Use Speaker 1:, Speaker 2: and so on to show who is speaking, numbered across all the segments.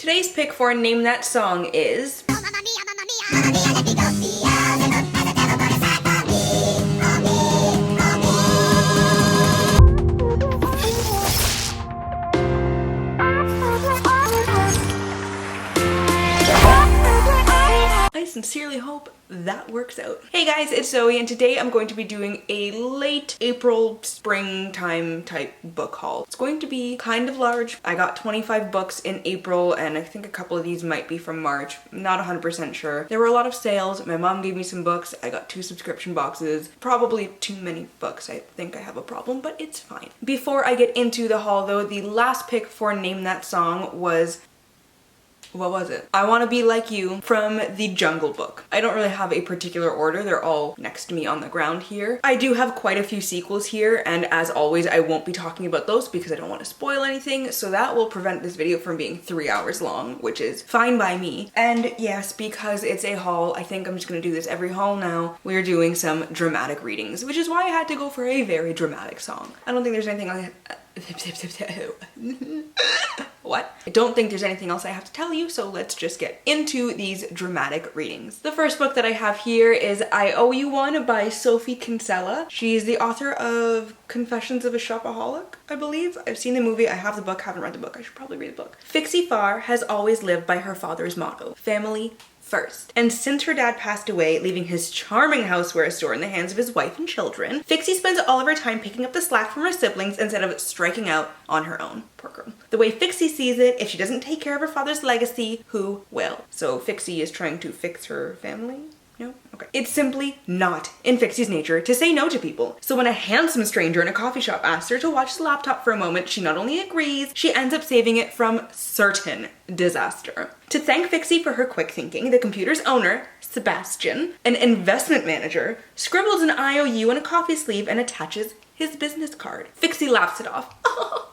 Speaker 1: Today's pick for Name That Song is... I sincerely hope that works out. Hey guys, it's Zoe, and today I'm going to be doing a late April springtime type book haul. It's going to be kind of large. I got 25 books in April, and I think a couple of these might be from March. I'm not 100% sure. There were a lot of sales. My mom gave me some books. I got 2 subscription boxes. Probably too many books. I think I have a problem, but it's fine. Before I get into the haul though, the last pick for Name That Song was... what was it? I Want to Be Like You from the Jungle Book. I don't really have a particular order. They're all next to me on the ground here. I do have quite a few sequels here, and as always, I won't be talking about those because I don't want to spoil anything, so that will prevent this video from being 3 hours long, which is fine by me. And yes, because it's a haul, I think I'm just gonna do this every haul now. We're doing some dramatic readings, which is why I had to go for a very dramatic song. I don't think there's anything What? I don't think there's anything else I have to tell you, so let's just get into these dramatic readings. The first book that I have here is I Owe You One by Sophie Kinsella. She's the author of Confessions of a Shopaholic, I believe. I've seen the movie, I have the book, haven't read the book. I should probably read the book. Fixie Farr has always lived by her father's motto, family first. And since her dad passed away, leaving his charming houseware store in the hands of his wife and children, Fixie spends all of her time picking up the slack from her siblings instead of striking out on her own. Poor girl. The way Fixie sees it, if she doesn't take care of her father's legacy, who will? So Fixie is trying to fix her family? No? Okay. It's simply not in Fixie's nature to say no to people. So when a handsome stranger in a coffee shop asks her to watch the laptop for a moment, she not only agrees, she ends up saving it from certain disaster. To thank Fixie for her quick thinking, the computer's owner, Sebastian, an investment manager, scribbles an IOU on a coffee sleeve and attaches his business card. Fixie laughs it off.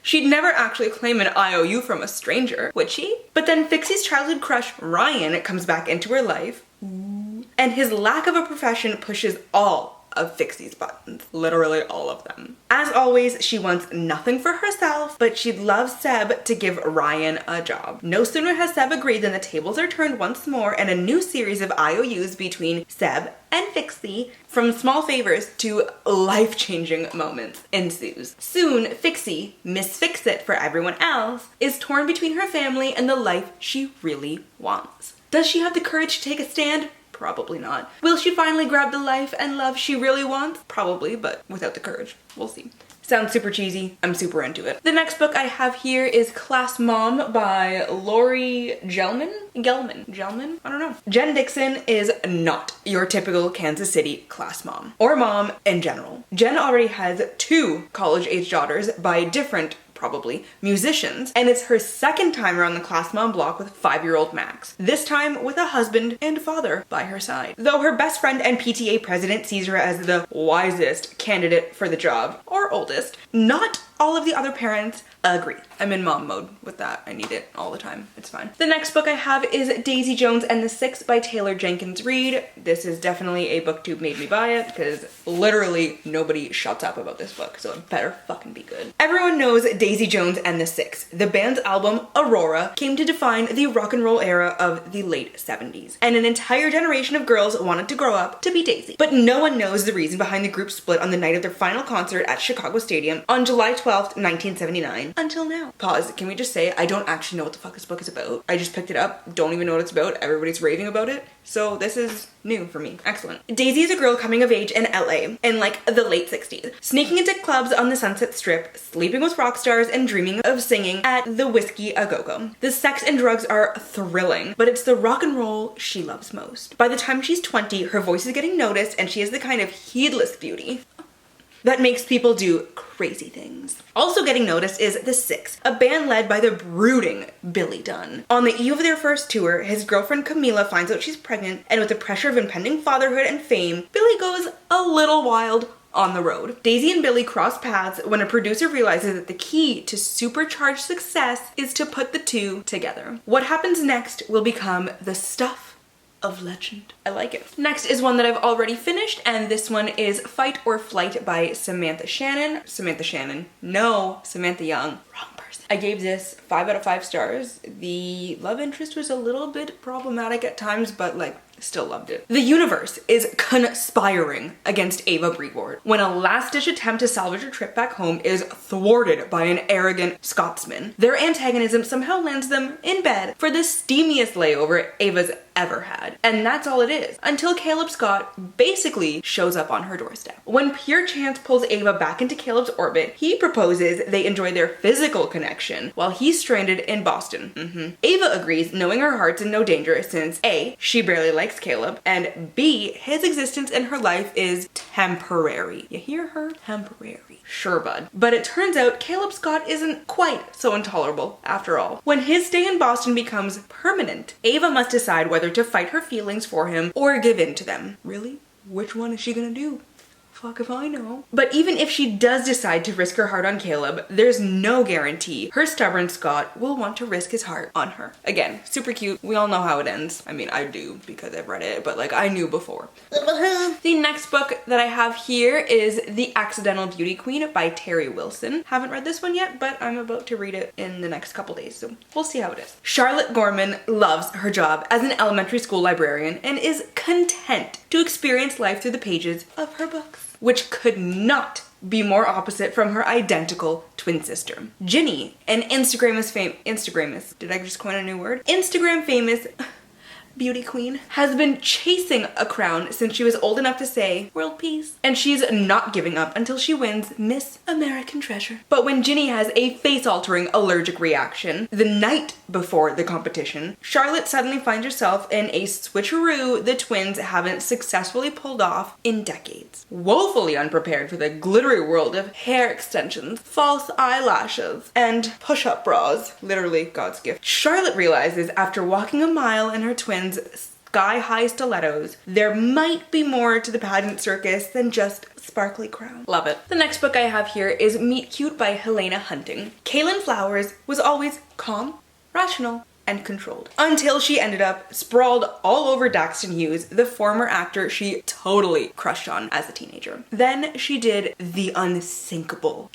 Speaker 1: She'd never actually claim an IOU from a stranger, would she? But then Fixie's childhood crush, Ryan, comes back into her life. And his lack of a profession pushes all of Fixie's buttons. Literally all of them. As always, she wants nothing for herself, but she'd love Seb to give Ryan a job. No sooner has Seb agreed than the tables are turned once more, and a new series of IOUs between Seb and Fixie, from small favors to life-changing moments, ensues. Soon, Fixie, Miss Fix-It for everyone else, is torn between her family and the life she really wants. Does she have the courage to take a stand? Probably not. Will she finally grab the life and love she really wants? Probably, but without the courage. We'll see. Sounds super cheesy. I'm super into it. The next book I have here is Class Mom by Lori Gelman? Gelman? I don't know. Jen Dixon is not your typical Kansas City class mom, or mom in general. Jen already has 2 college-age daughters by different, probably, musicians, and it's her second time around the class mom block with 5-year-old Max, this time with a husband and father by her side. Though her best friend and PTA president sees her as the wisest candidate for the job, or oldest, not all of the other parents agree. I'm in mom mode with that. I need it all the time. It's fine. The next book I have is Daisy Jones and the Six by Taylor Jenkins Reid. This is definitely a booktube made me buy it because literally nobody shuts up about this book, so it better fucking be good. Everyone knows Daisy Jones and the Six. The band's album, Aurora, came to define the rock and roll era of the late 70s, and an entire generation of girls wanted to grow up to be Daisy. But no one knows the reason behind the group's split on the night of their final concert at Chicago Stadium on July 12th, 1979, until now. Pause. Can we just say I don't actually know what the fuck this book is about? I just picked it up, don't even know what it's about, everybody's raving about it, so this is new for me. Excellent. Daisy is a girl coming of age in LA in like the late 60s, sneaking into clubs on the Sunset Strip, sleeping with rock stars, and dreaming of singing at the Whiskey A Go-Go. The sex and drugs are thrilling, but it's the rock and roll she loves most. By the time she's 20, her voice is getting noticed, and she is the kind of heedless beauty that makes people do crazy things. Also getting noticed is The Six, a band led by the brooding Billy Dunn. On the eve of their first tour, his girlfriend Camila finds out she's pregnant, and with the pressure of impending fatherhood and fame, Billy goes a little wild on the road. Daisy and Billy cross paths when a producer realizes that the key to supercharged success is to put the two together. What happens next will become the stuff of legend. I like it. Next is one that I've already finished, and this one is Fight or Flight by Samantha Shannon. No, Samantha Young. Wrong person. stars. I gave this 5 out of 5 stars. The love interest was a little bit problematic at times, but like, still loved it. The universe is conspiring against Ava Brevoort when a last-ditch attempt to salvage her trip back home is thwarted by an arrogant Scotsman. Their antagonism somehow lands them in bed for the steamiest layover Ava's ever had. And that's all it is, until Caleb Scott basically shows up on her doorstep. When pure chance pulls Ava back into Caleb's orbit, he proposes they enjoy their physical connection while he's stranded in Boston. Ava agrees, knowing her heart's in no danger since A, she barely likes Caleb, and B, his existence in her life is temporary. You hear her? Temporary. Sure, bud. But it turns out Caleb Scott isn't quite so intolerable after all. When his stay in Boston becomes permanent, Ava must decide whether to fight her feelings for him or give in to them. Really? Which one is she gonna do? Fuck if I know. But even if she does decide to risk her heart on Caleb, there's no guarantee her stubborn Scott will want to risk his heart on her. Again, super cute. We all know how it ends. I mean, I do because I've read it, but like I knew before. The next book that I have here is The Accidental Beauty Queen by Terry Wilson. Haven't read this one yet, but I'm about to read it in the next couple days, so we'll see how it is. Charlotte Gorman loves her job as an elementary school librarian and is content to experience life through the pages of her books, which could not be more opposite from her identical twin sister. Ginny, an did I just coin a new word? Instagram famous beauty queen, has been chasing a crown since she was old enough to say world peace, and she's not giving up until she wins Miss American Treasure. But when Ginny has a face-altering allergic reaction the night before the competition, Charlotte suddenly finds herself in a switcheroo the twins haven't successfully pulled off in decades. Woefully unprepared for the glittery world of hair extensions, false eyelashes, and push-up bras, literally God's gift, Charlotte realizes after walking a mile in her twins' sky-high stilettos, there might be more to the pageant circus than just sparkly crown. Love it. The next book I have here is Meet Cute by Helena Hunting. Kaylin Flowers was always calm, rational, and controlled, until she ended up sprawled all over Daxton Hughes, the former actor she totally crushed on as a teenager. Then she did the unsinkable.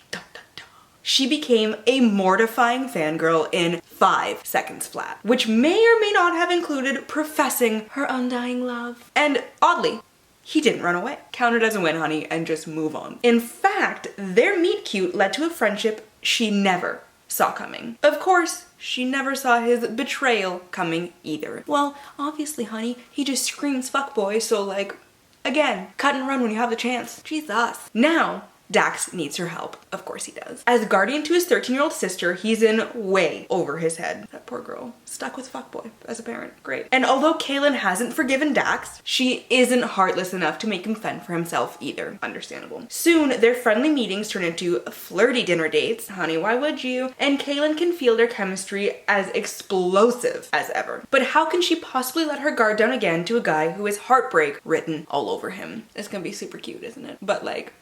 Speaker 1: She became a mortifying fangirl in 5 seconds flat, which may or may not have included professing her undying love. And oddly, he didn't run away. Count it as a win, honey, and just move on. In fact, their meet cute led to a friendship she never saw coming. Of course, she never saw his betrayal coming either. Well, obviously, honey, he just screams fuckboy, so like, again, cut and run when you have the chance. Jesus. Now, Dax needs her help. Of course he does. As guardian to his 13-year-old sister, he's in way over his head. That poor girl. Stuck with fuckboy as a parent. Great. And although Kaylin hasn't forgiven Dax, she isn't heartless enough to make him fend for himself either. Understandable. Soon, their friendly meetings turn into flirty dinner dates. Honey, why would you? And Kaylin can feel their chemistry as explosive as ever. But how can she possibly let her guard down again to a guy who has heartbreak written all over him? It's gonna be super cute, isn't it? But like,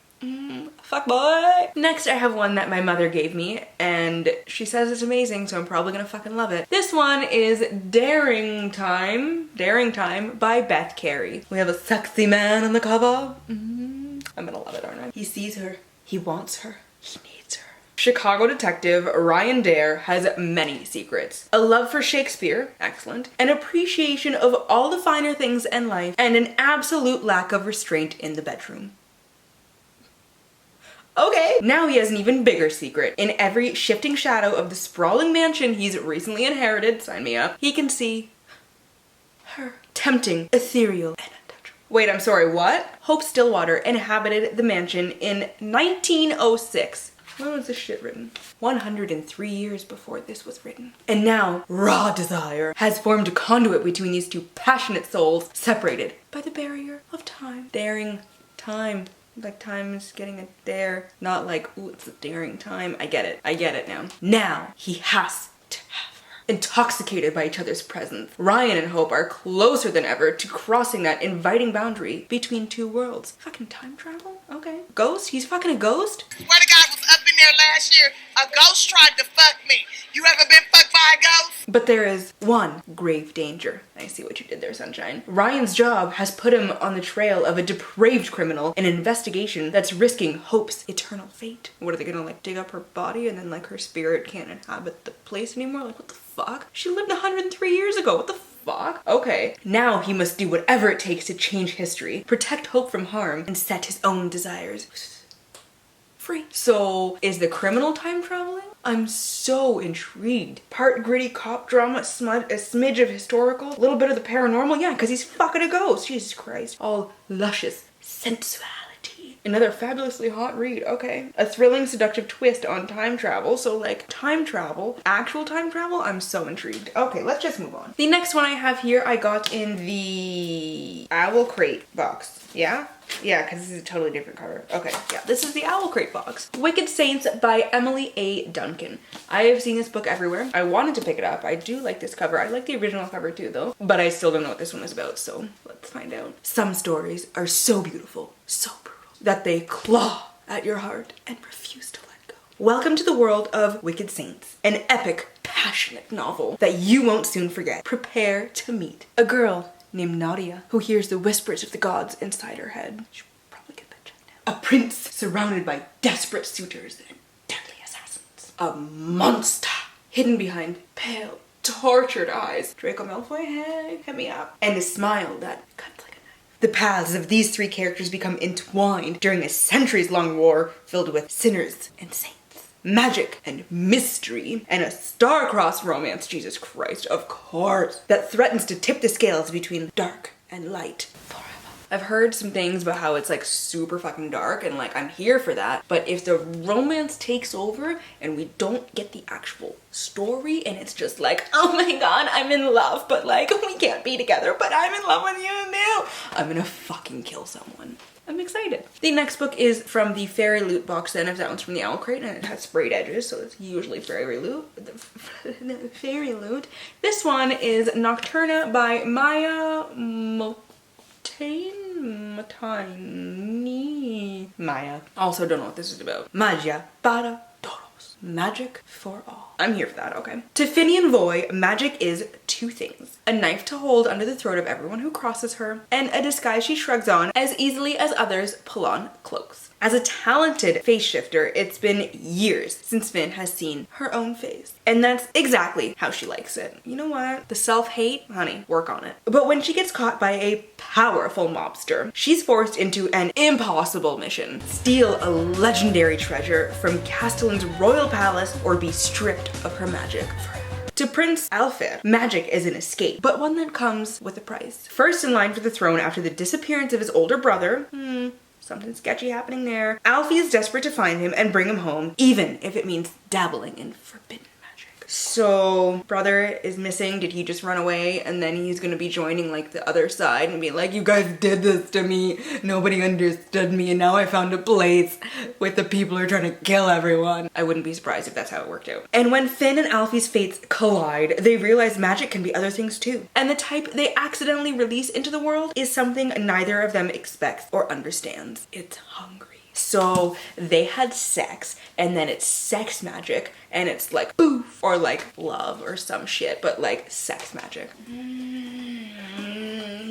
Speaker 1: fuck boy. Next, I have one that my mother gave me, and she says it's amazing, so I'm probably gonna fucking love it. This one is Daring Time by Beth Carey. We have a sexy man on the cover. I'm gonna love it, aren't I? He sees her, he wants her, he needs her. Chicago detective Ryan Dare has many secrets. A love for Shakespeare, excellent, an appreciation of all the finer things in life, and an absolute lack of restraint in the bedroom. Okay. Now he has an even bigger secret. In every shifting shadow of the sprawling mansion he's recently inherited, sign me up, he can see her. Tempting, ethereal, and untouchable. Wait, I'm sorry, what? Hope Stillwater inhabited the mansion in 1906. When was this shit written? 103 years before this was written. And now, raw desire has formed a conduit between these two passionate souls, separated by the barrier of time. Daring time. Like time is getting a dare, not like, ooh, it's a daring time. I get it now. Now he has to have her. Intoxicated by each other's presence, Ryan and Hope are closer than ever to crossing that inviting boundary between two worlds. Fucking time travel? Okay. Ghost? He's fucking a ghost?
Speaker 2: Swear to God, was up in there last year. A ghost tried to fuck me. You ever been fucked by a ghost?
Speaker 1: But there is one grave danger. I see what you did there, Sunshine. Ryan's job has put him on the trail of a depraved criminal in an investigation that's risking Hope's eternal fate. What are they gonna like dig up her body and then like her spirit can't inhabit the place anymore? Like what the fuck? She lived 103 years ago. What the fuck? Okay. Now he must do whatever it takes to change history, protect Hope from harm, and set his own desires free. So is the criminal time traveling? I'm so intrigued. Part gritty cop drama, a smidge of historical, a little bit of the paranormal. Yeah, because he's fucking a ghost. Jesus Christ. All luscious sensuality. Another fabulously hot read. Okay. A thrilling, seductive twist on time travel. So like time travel, actual time travel. I'm so intrigued. Okay, let's just move on. The next one I have here, I got in the Owl Crate box. Yeah? Yeah, because this is a totally different cover. Okay, yeah, this is the Owl Crate box. Wicked Saints by Emily A. Duncan. I have seen this book everywhere. I wanted to pick it up. I do like this cover. I like the original cover too, though. But I still don't know what this one is about, so let's find out. Some stories are so beautiful, so brutal, that they claw at your heart and refuse to let go. Welcome to the world of Wicked Saints, an epic, passionate novel that you won't soon forget. Prepare to meet a girl named Nadia, who hears the whispers of the gods inside her head. Should probably get that checked out. A prince surrounded by desperate suitors and deadly assassins. A monster hidden behind pale, tortured eyes. Draco Malfoy, hey, hit me up. And a smile that cuts like a knife. The paths of these three characters become entwined during a centuries-long war filled with sinners and saints, magic and mystery, and a star-crossed romance, Jesus Christ, of course, that threatens to tip the scales between dark and light forever. I've heard some things about how it's like super fucking dark and like I'm here for that, but if the romance takes over and we don't get the actual story and it's just like, oh my god, I'm in love, but like we can't be together, but I'm in love with you now, I'm gonna fucking kill someone. I'm excited. The next book is from the Fairy Loot box then, if that one's from the Owl Crate, and it has sprayed edges, so it's usually Fairy Loot. Fairy Loot. This one is Nocturna by Maya Maya. Also don't know what this is about. Magia para todos. Magic for all. I'm here for that, okay. To Finian Voy, magic is two things. A knife to hold under the throat of everyone who crosses her, and a disguise she shrugs on as easily as others pull on cloaks. As a talented face shifter, it's been years since Finn has seen her own face. And that's exactly how she likes it. You know what? The self-hate, honey, work on it. But when she gets caught by a powerful mobster, she's forced into an impossible mission. Steal a legendary treasure from Castellan's royal palace or be stripped of her magic forever. To Prince Alfred, magic is an escape, but one that comes with a price. First in line for the throne after the disappearance of his older brother, something sketchy happening there, Alfie is desperate to find him and bring him home, even if it means dabbling in forbidden magic. So, brother is missing. Did he just run away? And then he's gonna be joining like the other side and be like, you guys did this to me. Nobody understood me and now I found a place with the people who are trying to kill everyone. I wouldn't be surprised if that's how it worked out. And when Finn and Alfie's fates collide, they realize magic can be other things too. And the type they accidentally release into the world is something neither of them expects or understands. It's hungry. So they had sex and then it's sex magic and it's like boof or like love or some shit, but like sex magic.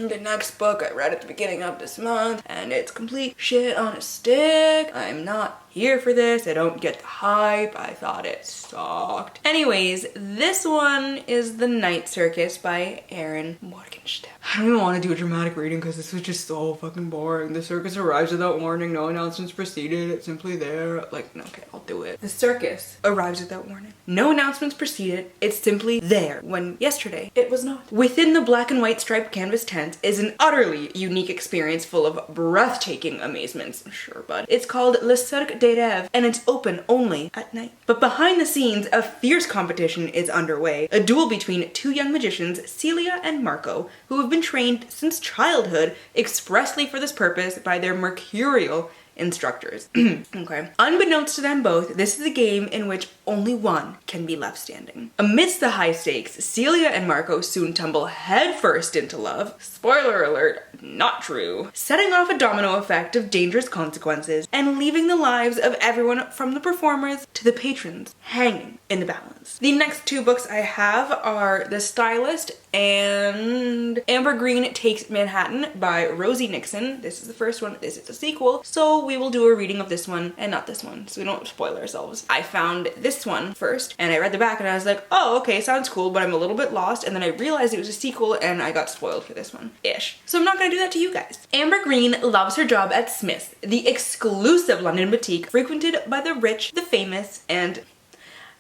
Speaker 1: The next book I read at the beginning of this month and it's complete shit on a stick. I'm not here for this. I don't get the hype. I thought it sucked. Anyways, this one is The Night Circus by Erin Morgenstern. I don't even want to do a dramatic reading because this was just so fucking boring. The circus arrives without warning. No announcements preceded. It's simply there. Like, no, okay, I'll do it. The circus arrives without warning. No announcements preceded. It's simply there when yesterday it was not. Within the black and white striped canvas tent is an utterly unique experience full of breathtaking amazements. Sure, bud. It's called Le Cirque des Rêves and it's open only at night. But behind the scenes, a fierce competition is underway. A duel between two young magicians, Celia and Marco, who have been trained since childhood expressly for this purpose by their mercurial instructors. Okay. Unbeknownst to them both, this is a game in which only one can be left standing. Amidst the high stakes, Celia and Marco soon tumble headfirst into love. Spoiler alert, not true. Setting off a domino effect of dangerous consequences and leaving the lives of everyone from the performers to the patrons hanging in the balance. The next two books I have are The Stylist and Amber Green Takes Manhattan by Rosie Nixon. This is the first one, this is the sequel, so we will do a reading of this one and not this one, so we don't spoil ourselves. I found this one first, and I read the back and I was like, oh, okay, sounds cool, but I'm a little bit lost, and then I realized it was a sequel and I got spoiled for this one-ish. So I'm not gonna do that to you guys. Amber Green loves her job at Smith's, the exclusive London boutique frequented by the rich, the famous, and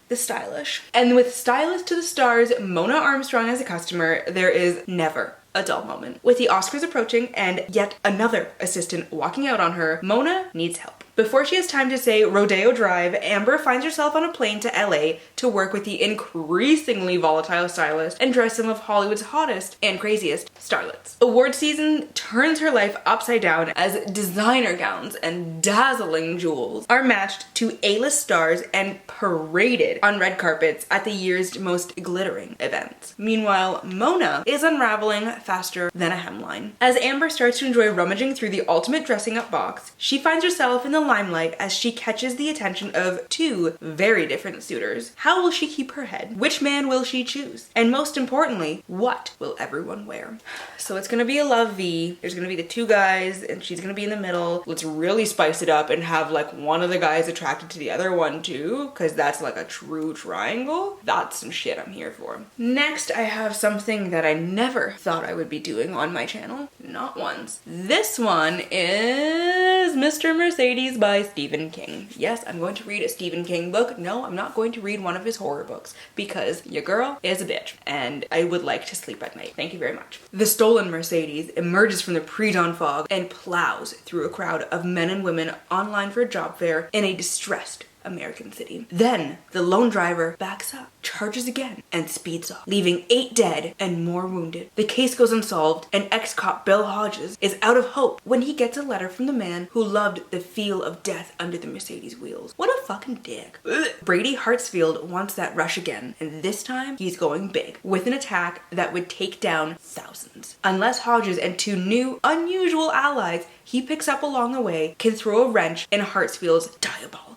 Speaker 1: the stylish. And with Stylist to the Stars, Mona Armstrong as a customer, there is never a dull moment. With the Oscars approaching and yet another assistant walking out on her, Mona needs help. Before she has time to say Rodeo Drive, Amber finds herself on a plane to LA to work with the increasingly volatile stylist and dress some of Hollywood's hottest and craziest starlets. Award season turns her life upside down as designer gowns and dazzling jewels are matched to A-list stars and paraded on red carpets at the year's most glittering events. Meanwhile, Mona is unraveling faster than a hemline. As Amber starts to enjoy rummaging through the ultimate dressing up box, she finds herself in the limelight as she catches the attention of two very different suitors. How will she keep her head? Which man will she choose? And most importantly, what will everyone wear? So it's gonna be a love V. There's gonna be the two guys and she's gonna be in the middle. Let's really spice it up and have like one of the guys attracted to the other one too, because that's like a true triangle. That's some shit I'm here for. Next, I have something that I never thought I would be doing on my channel. Not once. This one is Mr. Mercedes by Stephen King. Yes, I'm going to read a Stephen King book. No, I'm not going to read one of his horror books because your girl is a bitch and I would like to sleep at night. Thank you very much. The stolen Mercedes emerges from the pre-dawn fog and plows through a crowd of men and women online for a job fair in a distressed American city. Then the lone driver backs up, charges again, and speeds off, leaving 8 dead and more wounded. The case goes unsolved, and ex-cop Bill Hodges is out of hope when he gets a letter from the man who loved the feel of death under the Mercedes wheels. What a fucking dick. Ugh. Brady Hartsfield wants that rush again, and this time he's going big, with an attack that would take down thousands. Unless Hodges and two new, unusual allies he picks up along the way can throw a wrench in Hartsfield's diabolical.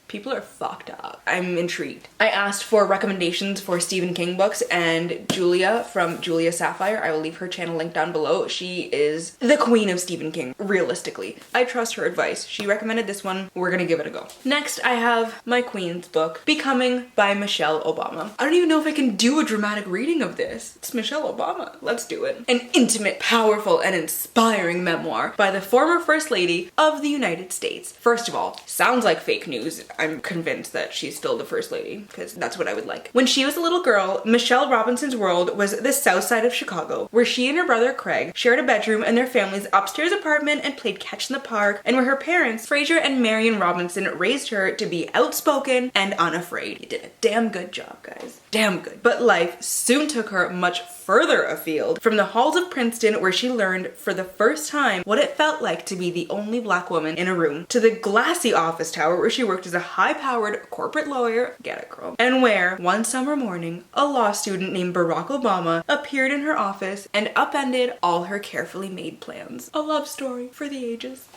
Speaker 1: People are fucked up. I'm intrigued. I asked for recommendations for Stephen King books and Julia from Julia Sapphire, I will leave her channel link down below. She is the queen of Stephen King, realistically. I trust her advice. She recommended this one. We're gonna give it a go. Next, I have my queen's book, Becoming by Michelle Obama. I don't even know if I can do a dramatic reading of this. It's Michelle Obama. Let's do it. An intimate, powerful, and inspiring memoir by the former First Lady of the United States. First of all, sounds like fake news. I'm convinced that she's still the First Lady, because that's what I would like. When she was a little girl, Michelle Robinson's world was the south side of Chicago, where she and her brother Craig shared a bedroom in their family's upstairs apartment and played catch in the park, and where her parents, Fraser and Marion Robinson, raised her to be outspoken and unafraid. You did a damn good job, guys. Damn good. But life soon took her much further afield, from the halls of Princeton, where she learned for the first time what it felt like to be the only black woman in a room, to the glassy office tower where she worked as a high-powered corporate lawyer, get it girl, and where, one summer morning, a law student named Barack Obama appeared in her office and upended all her carefully made plans. A love story for the ages.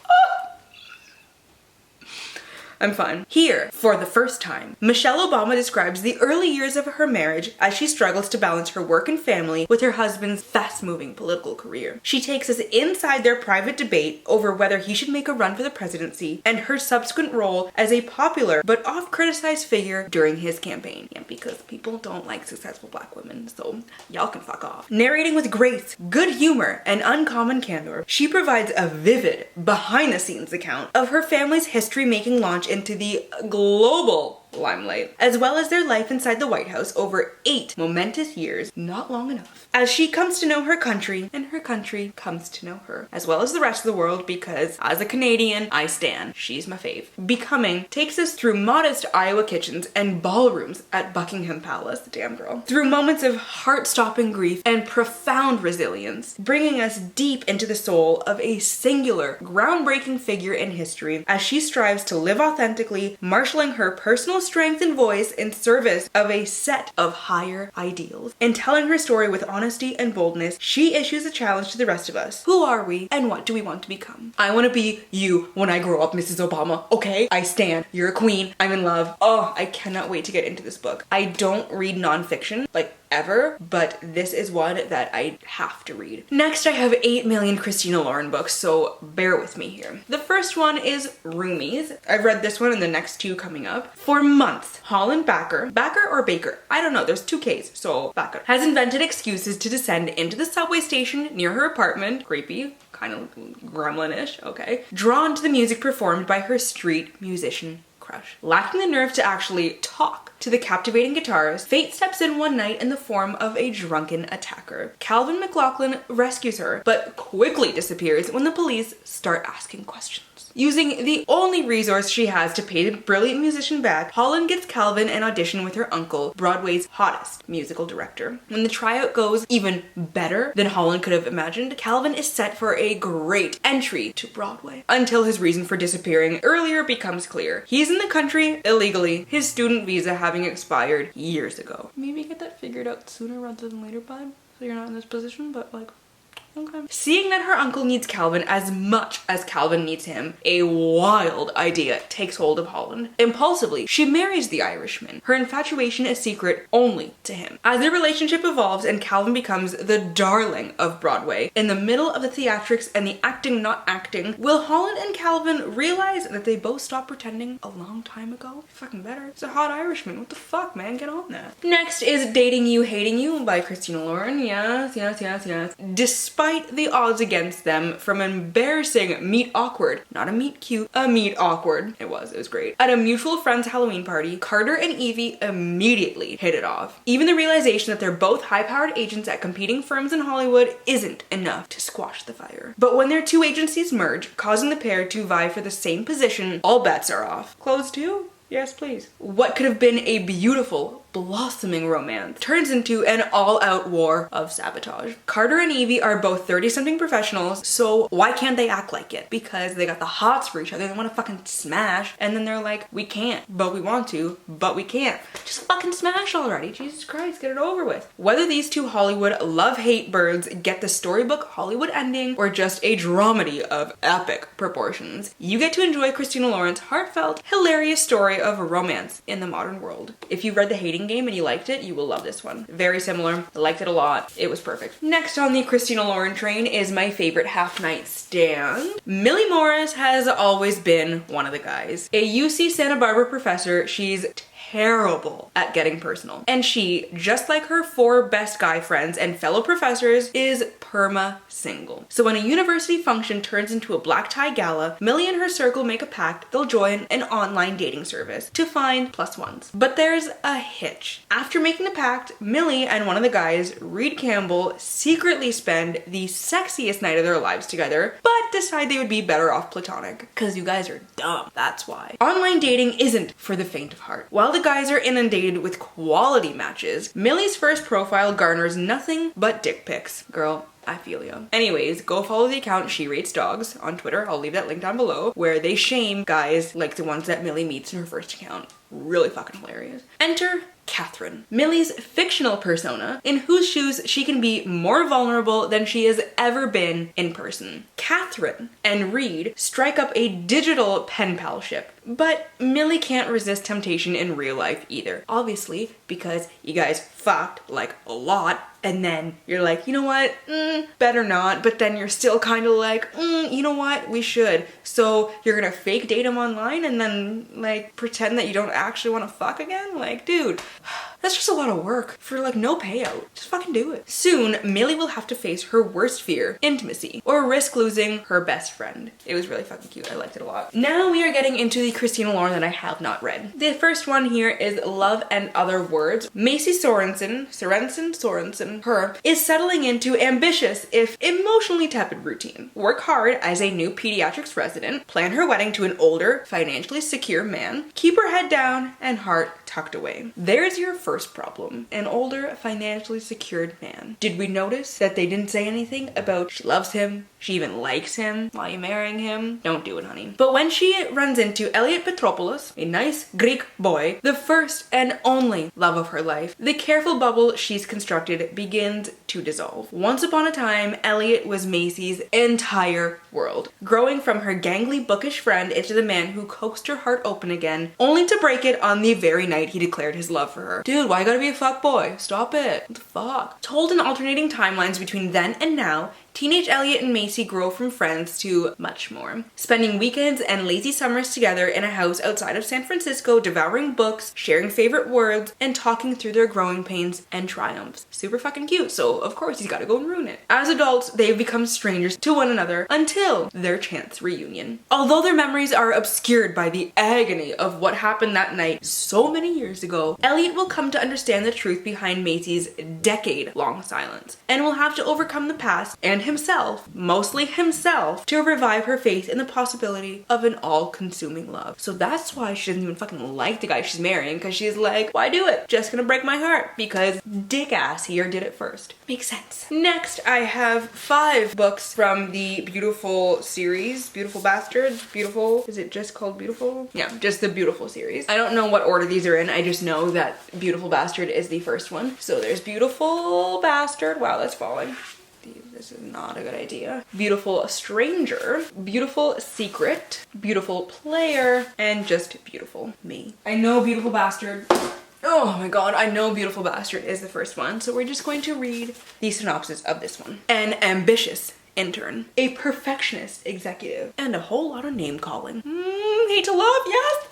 Speaker 1: I'm fine. Here, for the first time, Michelle Obama describes the early years of her marriage as she struggles to balance her work and family with her husband's fast-moving political career. She takes us inside their private debate over whether he should make a run for the presidency and her subsequent role as a popular but oft-criticized figure during his campaign. Yeah, because people don't like successful black women, so y'all can fuck off. Narrating with grace, good humor, and uncommon candor, she provides a vivid, behind-the-scenes account of her family's history-making launch into the global limelight, as well as their life inside the White House over 8 momentous years, not long enough, as she comes to know her country and her country comes to know her, as well as the rest of the world, because as a Canadian, I stan. She's my fave. Becoming takes us through modest Iowa kitchens and ballrooms at Buckingham Palace, damn girl, through moments of heart-stopping grief and profound resilience, bringing us deep into the soul of a singular, groundbreaking figure in history as she strives to live authentically, marshaling her personal strength and voice in service of a set of higher ideals. In telling her story with honesty and boldness, she issues a challenge to the rest of us. Who are we and what do we want to become? I want to be you when I grow up, Mrs. Obama, okay? I stand. You're a queen. I'm in love. Oh, I cannot wait to get into this book. I don't read nonfiction, like, ever, but this is one that I have to read. Next, I have 8 million Christina Lauren books, so bear with me here. The first one is Roomies. I've read this one and the next 2 coming up. For months, Holland Baker or Baker, I don't know, there's 2 Ks, so Baker, has invented excuses to descend into the subway station near her apartment, creepy, kind of gremlin-ish, okay, drawn to the music performed by her street musician crush. Lacking the nerve to actually talk to the captivating guitarist, fate steps in one night in the form of a drunken attacker. Calvin MacLeod rescues her, but quickly disappears when the police start asking questions. Using the only resource she has to pay the brilliant musician back, Holland gets Calvin an audition with her uncle, Broadway's hottest musical director. When the tryout goes even better than Holland could have imagined, Calvin is set for a great entry to Broadway. Until his reason for disappearing earlier becomes clear. He's in the country illegally, his student visa having expired years ago. Maybe get that figured out sooner rather than later, bud, so you're not in this position, but like, okay. Seeing that her uncle needs Calvin as much as Calvin needs him, a wild idea takes hold of Holland. Impulsively, she marries the Irishman, her infatuation a secret only to him. As their relationship evolves and Calvin becomes the darling of Broadway, in the middle of the theatrics and the acting not acting, will Holland and Calvin realize that they both stopped pretending a long time ago? Fucking better. It's a hot Irishman. What the fuck, man? Get on that. Next is Dating You, Hating You by Christina Lauren. Yes. Despite the odds against them, from embarrassing meet awkward, not a meet cute, a meet awkward. It was great. At a mutual friend's Halloween party, Carter and Evie immediately hit it off. Even the realization that they're both high-powered agents at competing firms in Hollywood isn't enough to squash the fire. But when their 2 agencies merge, causing the pair to vie for the same position, all bets are off. Close too? Yes, please. What could have been a beautiful, blossoming romance turns into an all-out war of sabotage. Carter and Evie are both 30-something professionals, so why can't they act like it? Because they got the hots for each other, they want to fucking smash, and then they're like, we can't, but we want to, but we can't. Just fucking smash already, Jesus Christ, get it over with. Whether these 2 Hollywood love-hate birds get the storybook Hollywood ending or just a dramedy of epic proportions, you get to enjoy Christina Lauren's heartfelt, hilarious story of romance in the modern world. If you read The Hating Game and you liked it, you will love this one. Very similar. I liked it a lot. It was perfect. Next on the Christina Lauren train is my favorite half-night stand. Millie Morris has always been one of the guys. A UC Santa Barbara professor, she's terrible at getting personal. And she, just like her 4 best guy friends and fellow professors, is perma-single. So when a university function turns into a black tie gala, Millie and her circle make a pact they'll join an online dating service to find +1s. But there's a hitch. After making the pact, Millie and one of the guys, Reed Campbell, secretly spend the sexiest night of their lives together, but decide they would be better off platonic. Cause you guys are dumb, that's why. Online dating isn't for the faint of heart. While the guys are inundated with quality matches, Millie's first profile garners nothing but dick pics. Girl, I feel you. Anyways, go follow the account She Rates Dogs on Twitter. I'll leave that link down below, where they shame guys like the ones that Millie meets in her first account. Really fucking hilarious. Enter Catherine, Millie's fictional persona, in whose shoes she can be more vulnerable than she has ever been in person. Catherine and Reed strike up a digital pen palship, but Millie can't resist temptation in real life either. Obviously, because you guys fucked like a lot, and then you're like, you know what, better not, but then you're still kind of like, you know what, we should. So you're gonna fake date him online and then like pretend that you don't actually want to fuck again? Like, dude, that's just a lot of work for like no payout. Just fucking do it. Soon, Millie will have to face her worst fear, intimacy, or risk losing her best friend. It was really fucking cute. I liked it a lot. Now we are getting into the Christina Lauren that I have not read. The first one here is Love and Other Words. Macy Sorensen, her, is settling into ambitious, if emotionally tepid routine. Work hard as a new pediatrics resident, plan her wedding to an older, financially secure man, keep her head down and heart tucked away. There's your first problem. An older, financially secured man. Did we notice that they didn't say anything about she loves him, she even likes him, why are you marrying him? Don't do it, honey. But when she runs into Elliot Petropoulos, a nice Greek boy, the first and only love of her life, the careful bubble she's constructed begins to dissolve. Once upon a time, Elliot was Macy's entire world, growing from her gangly, bookish friend into the man who coaxed her heart open again, only to break it on the very night he declared his love for her. Dude, why you gotta be a fuck boy? Stop it. What the fuck? Told in alternating timelines between then and now, teenage Elliot and Macy grow from friends to much more. Spending weekends and lazy summers together in a house outside of San Francisco, devouring books, sharing favorite words, and talking through their growing pains and triumphs. Super fucking cute, so of course he's gotta go and ruin it. As adults, they've become strangers to one another until their chance reunion. Although their memories are obscured by the agony of what happened that night so many years ago, Elliot will come to understand the truth behind Macy's decade-long silence, and will have to overcome the past and himself, mostly himself, to revive her faith in the possibility of an all-consuming love. So that's why she doesn't even fucking like the guy she's marrying, because she's like, why do it? Just gonna break my heart, because dick ass here did it first. Makes sense. Next, I have 5 books from the Beautiful series. Beautiful Bastard? Beautiful? Is it just called Beautiful? Yeah, just the Beautiful series. I don't know what order these are in, I just know that Beautiful Bastard is the first one. So there's Beautiful Bastard. Wow, that's falling. This is not a good idea. Beautiful Stranger, Beautiful Secret, Beautiful Player, and just Beautiful Me. I know Beautiful Bastard. Oh my god, I know Beautiful Bastard is the first one, so we're just going to read the synopsis of this one. An ambitious intern, a perfectionist executive, and a whole lot of name calling. Hate to love, yes!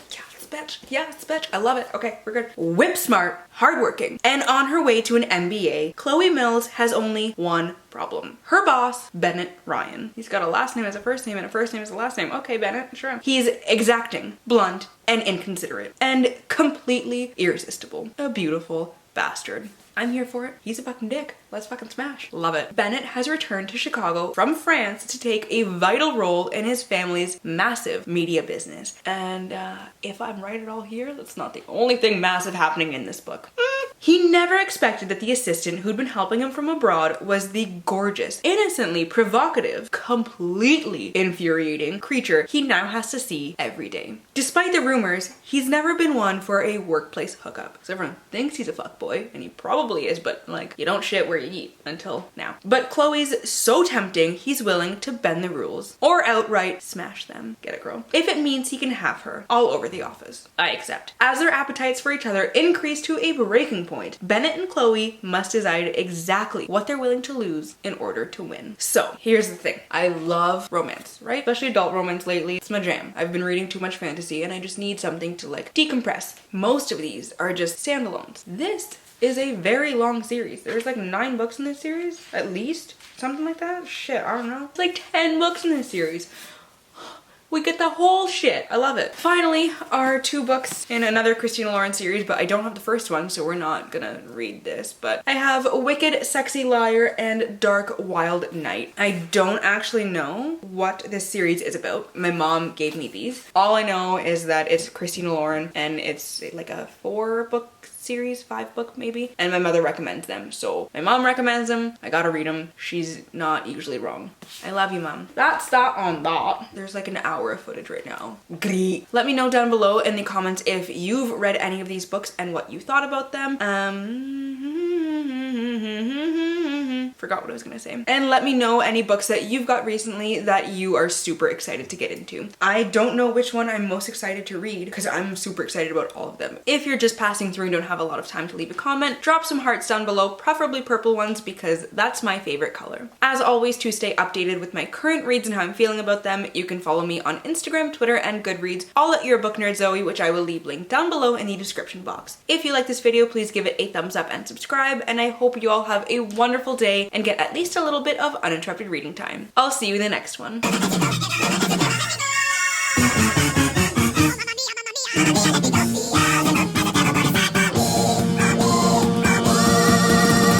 Speaker 1: Yes, bitch. I love it. Okay, we're good. Whip smart, hardworking, and on her way to an MBA, Chloe Mills has only one problem. Her boss, Bennett Ryan. He's got a last name as a first name and a first name as a last name. Okay, Bennett, sure. He's exacting, blunt, and inconsiderate, and completely irresistible. A beautiful bastard. I'm here for it. He's a fucking dick. Let's fucking smash. Love it. Bennett has returned to Chicago from France to take a vital role in his family's massive media business. And if I'm right at all here, that's not the only thing massive happening in this book. He never expected that the assistant who'd been helping him from abroad was the gorgeous, innocently provocative, completely infuriating creature he now has to see every day. Despite the rumors, he's never been one for a workplace hookup. So everyone thinks he's a fuckboy, and he probably is, but like, you don't shit where you eat until now. But Chloe's so tempting, he's willing to bend the rules or outright smash them. Get it, girl? If it means he can have her all over the office. I accept. As their appetites for each other increase to a breaking point, Bennett and Chloe must decide exactly what they're willing to lose in order to win. So here's the thing. I love romance, right? Especially adult romance lately. It's my jam. I've been reading too much fantasy and I just need something to like decompress. Most of these are just standalones. This is a very long series. There's like 9 books in this series, at least. Something like that? Shit, I don't know. It's like 10 books in this series. We get the whole shit. I love it. Finally, our 2 books in another Christina Lauren series, but I don't have the first one, so we're not gonna read this. But I have Wicked, Sexy Liar, and Dark Wild Night. I don't actually know what this series is about. My mom gave me these. All I know is that it's Christina Lauren, and it's like a 4-book series, 5-book maybe, and my mother recommends them. So my mom recommends them, I gotta read them. She's not usually wrong. I love you, mom. That's that on that. There's like an hour of footage right now. Great. Let me know down below in the comments if you've read any of these books and what you thought about them. Forgot what I was gonna say. And let me know any books that you've got recently that you are super excited to get into. I don't know which one I'm most excited to read because I'm super excited about all of them. If you're just passing through and don't have a lot of time to leave a comment, drop some hearts down below, preferably purple ones because that's my favorite color. As always, to stay updated with my current reads and how I'm feeling about them, you can follow me on Instagram, Twitter, and Goodreads, all at Your Book Nerd Zoe, which I will leave linked down below in the description box. If you like this video, please give it a thumbs up and subscribe, and I hope you all have a wonderful day and get at least a little bit of uninterrupted reading time. I'll see you in the next one.